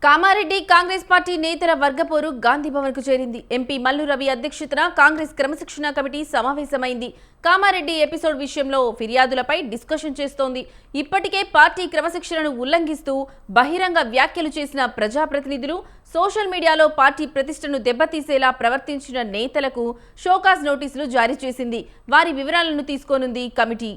Kamareddy Congress party నేతల వర్గపోరు గాంధీ భవన్ కు చేరింది. ఎంపీ మల్లు రవి అధ్యక్షతన కాంగ్రెస్ క్రమశిక్షణ కమిటీ సమావేశమైంది. కామారెడ్డి ఎపిసోడ్ విషయంలో ఫిర్యాదులపై డిస్కషన్ చేస్తోంది. ఇప్పటికే పార్టీ క్రమశిక్షణను ఉల్లంఘిస్తూ బహిరంగ వ్యాఖ్యలు చేసిన ప్రజాప్రతినిధులు, సోషల్ మీడియాలో పార్టీ ప్రతిష్టను దెబ్బతీసేలా ప్రవర్తించిన నేతలకు షోకాజ్ నోటీసులు జారీ చేసింది. వారి వివరాలను తీసుకోనుంది కమిటీ.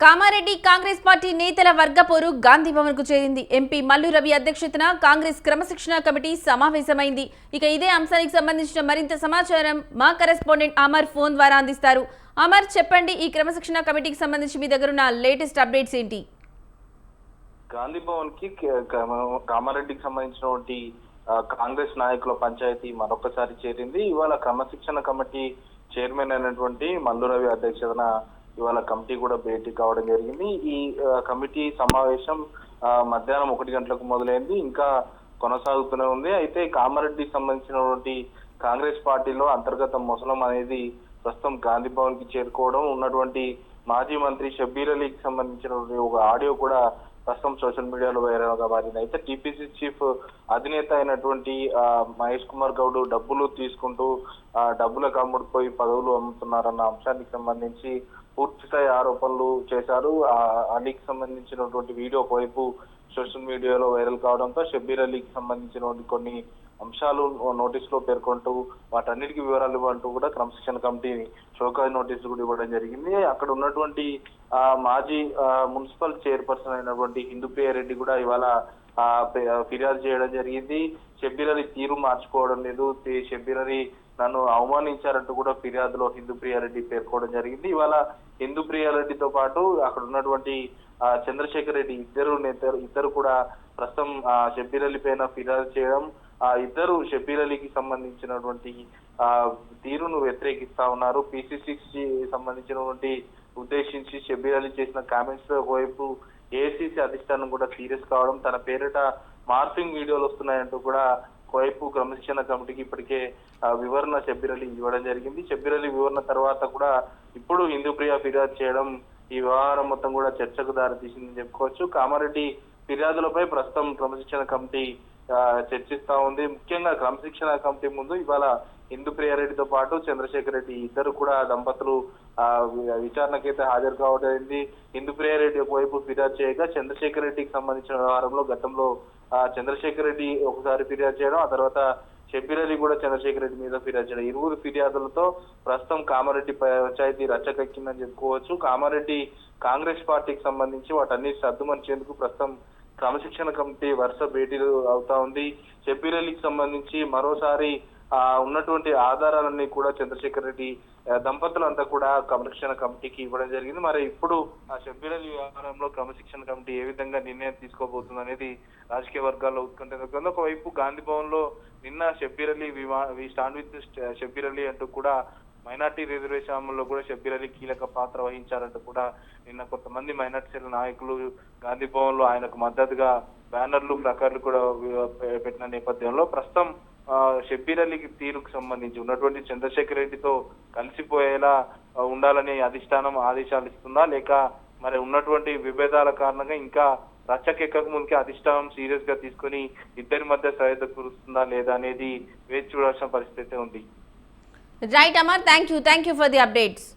కామారెడ్డి కాంగ్రెస్ పార్టీ నేతల వర్గపోరు గాంధీ భవన్ కు చేరింది. ఎంపీ మల్లు రవి అధ్యక్షతన కాంగ్రెస్ క్రమశిక్షణ కమిటీ సమావేశమైంది. ఇక ఇదే అంశానికి సంబంధించిన మరింత సమాచారం మా కరెస్పాండెంట్ అమర్ ఫోన్ ద్వారా అందిస్తారు. అమర్, చెప్పండి, ఈ క్రమశిక్షణ కమిటీకి సంబంధించి మీ దగ్గర ఉన్న లేటెస్ట్ అప్డేట్స్ ఏంటి? గాంధీ భవన్ కి కామారెడ్డికి సంబంధించినటువంటి కాంగ్రెస్ నాయకుల పంచాయతీ మరొకసారి చేరింది. ఇవాళ క్రమశిక్షణ కమిటీ చైర్మన్ అయినటువంటి మల్లు రవి అధ్యక్షతన ఇవాళ కమిటీ కూడా భేటీ కావడం జరిగింది. ఈ కమిటీ సమావేశం మధ్యాహ్నం 1 గంటలకు మొదలైంది, ఇంకా కొనసాగుతూనే ఉంది. అయితే కామారెడ్డికి సంబంధించినటువంటి కాంగ్రెస్ పార్టీలో అంతర్గత మొసలం అనేది ప్రస్తుతం గాంధీ భవన్ కి చేరుకోవడం, ఉన్నటువంటి మాజీ మంత్రి షబ్బీర్ అలీకి సంబంధించినటువంటి ఒక ఆడియో కూడా ప్రస్తుతం సోషల్ మీడియాలో వైరల్ గా మారింది. అయితే టీపీసీ చీఫ్ అధినేత అయినటువంటి మహేష్ కుమార్ గౌడ్ డబ్బులు తీసుకుంటూ డబ్బులకు అమ్ముడుపోయి పదవులు అమ్ముతున్నారన్న అంశానికి సంబంధించి పూర్తిస్థాయి ఆరోపణలు చేశారు. అలీకి సంబంధించినటువంటి వీడియో ఒకవైపు సోషల్ మీడియాలో వైరల్ కావడంతో షబ్బీర్ అలీకి సంబంధించినటువంటి కొన్ని అంశాలు నోటీసులో పేర్కొంటూ వాటన్నిటికీ వివరాలు ఇవ్వంటూ కూడా క్రమశిక్షణ కమిటీ షోకాజ్ నోటీసులు కూడా ఇవ్వడం జరిగింది. అక్కడ ఉన్నటువంటి మాజీ మున్సిపల్ చైర్పర్సన్ అయినటువంటి హిందూప్రియ రెడ్డి కూడా ఇవాళ ఫిర్యాదు చేయడం జరిగింది. షబ్బీర్ అలీ తీరు మార్చుకోవడం లేదు, షబ్బీర్ అలీ నన్ను అవమానించారంటూ కూడా ఫిర్యాదులో హిందూప్రియారెడ్డి పేర్కోవడం జరిగింది. ఇవాళ హిందూప్రియారెడ్డితో పాటు అక్కడ ఉన్నటువంటి చంద్రశేఖర్ రెడ్డి ఇద్దరు కూడా ప్రస్తుతం షబ్బీర్ అలీ పైన ఫిర్యాదు చేయడం, ఇద్దరు షబ్బీర్ అలీకి సంబంధించినటువంటి తీరును వ్యతిరేకిస్తా ఉన్నారు. పిసిసి సంబంధించినటువంటి ఉద్దేశించి షబ్బీర్ అలీ చేసిన కామెంట్స్ ఒకవైపు ఏఐసిసి అధిష్టానం కూడా సీరియస్ కావడం, తన పేరిట మార్ఫింగ్ వీడియోలు వస్తున్నాయంటూ కూడా ఒకవైపు క్రమశిక్షణ కమిటీకి ఇప్పటికే వివరణ షబ్బీర్ అలీ ఇవ్వడం జరిగింది. షబ్బీర్ అలీ వివరణ తర్వాత కూడా ఇప్పుడు హిందూప్రియ ఫిర్యాదు చేయడం ఈ వ్యవహారం మొత్తం కూడా చర్చకు దారితీసిందని చెప్పుకోవచ్చు. కామారెడ్డి ఫిర్యాదులపై ప్రస్తుతం క్రమశిక్షణ కమిటీ చర్చిస్తా ఉంది. ముఖ్యంగా క్రమశిక్షణ కమిటీ ముందు ఇవాళ హిందూప్రియారెడ్డితో పాటు చంద్రశేఖర్ రెడ్డి ఇద్దరు కూడా దంపతులు విచారణకైతే హాజరు కావడం. హిందూప్రియారెడ్డి ఒకవైపు ఫిర్యాదు చేయగా చంద్రశేఖర్ రెడ్డికి సంబంధించిన వ్యవహారంలో గతంలో చంద్రశేఖర్ రెడ్డి ఒకసారి ఫిర్యాదు చేయడం, ఆ తర్వాత షబ్బీర్ అలీ కూడా చంద్రశేఖర్ రెడ్డి మీద ఫిర్యాదు చేయడం, ఇరువురు ఫిర్యాదులతో ప్రస్తుతం కామారెడ్డి పంచాయతీ రచ్చకెక్కిందని చెప్పుకోవచ్చు. కామారెడ్డి కాంగ్రెస్ పార్టీకి సంబంధించి వాటన్నిటి సర్దుమర్చేందుకు ప్రస్తుతం క్రమశిక్షణ కమిటీ వరుస భేటీలు అవుతా ఉంది. షబ్బీర్ అలీకి సంబంధించి మరోసారి ఉన్నటువంటి ఆధారాలన్నీ కూడా చంద్రశేఖర్ రెడ్డి దంపతులంతా కూడా క్రమశిక్షణ కమిటీకి ఇవ్వడం జరిగింది. మరి ఇప్పుడు ఆ షబ్బీర్ అలీ వ్యవహారంలో క్రమశిక్షణ కమిటీ ఏ విధంగా నిర్ణయం తీసుకోబోతుంది అనేది రాజకీయ వర్గాల్లో ఉత్కంఠ నెలకొంది. ఒకవైపు గాంధీ భవన్ లో నిన్న Shabbir Ali we stand with Shabbir Ali అంటూ కూడా మైనార్టీ రిజర్వేషన్ అమల్లో కూడా షబ్బీర్ అలీ కీలక పాత్ర వహించారంటూ కూడా నిన్న కొంతమంది మైనార్టీ సెల్ నాయకులు గాంధీ భవన్ లో ఆయనకు మద్దతుగా బ్యానర్లు ప్లకార్డులు కూడా పెట్టిన నేపథ్యంలో ప్రస్తుతం షబ్బీర్ అలీకి తీరుకు సంబంధించి ఉన్నటువంటి చంద్రశేఖర్ రెడ్డితో కలిసిపోయేలా ఉండాలని అధిష్టానం ఆదేశాలు ఇస్తుందా, లేక మరి ఉన్నటువంటి విభేదాల కారణంగా ఇంకా రచ్చకెక్కక ముందుకే అధిష్టానం సీరియస్ గా తీసుకుని ఇద్దరి మధ్య సహాయత కురుస్తుందా లేదా అనేది వేచి చూడాల్సిన పరిస్థితి ఉంది. Right Amar, thank you for the updates.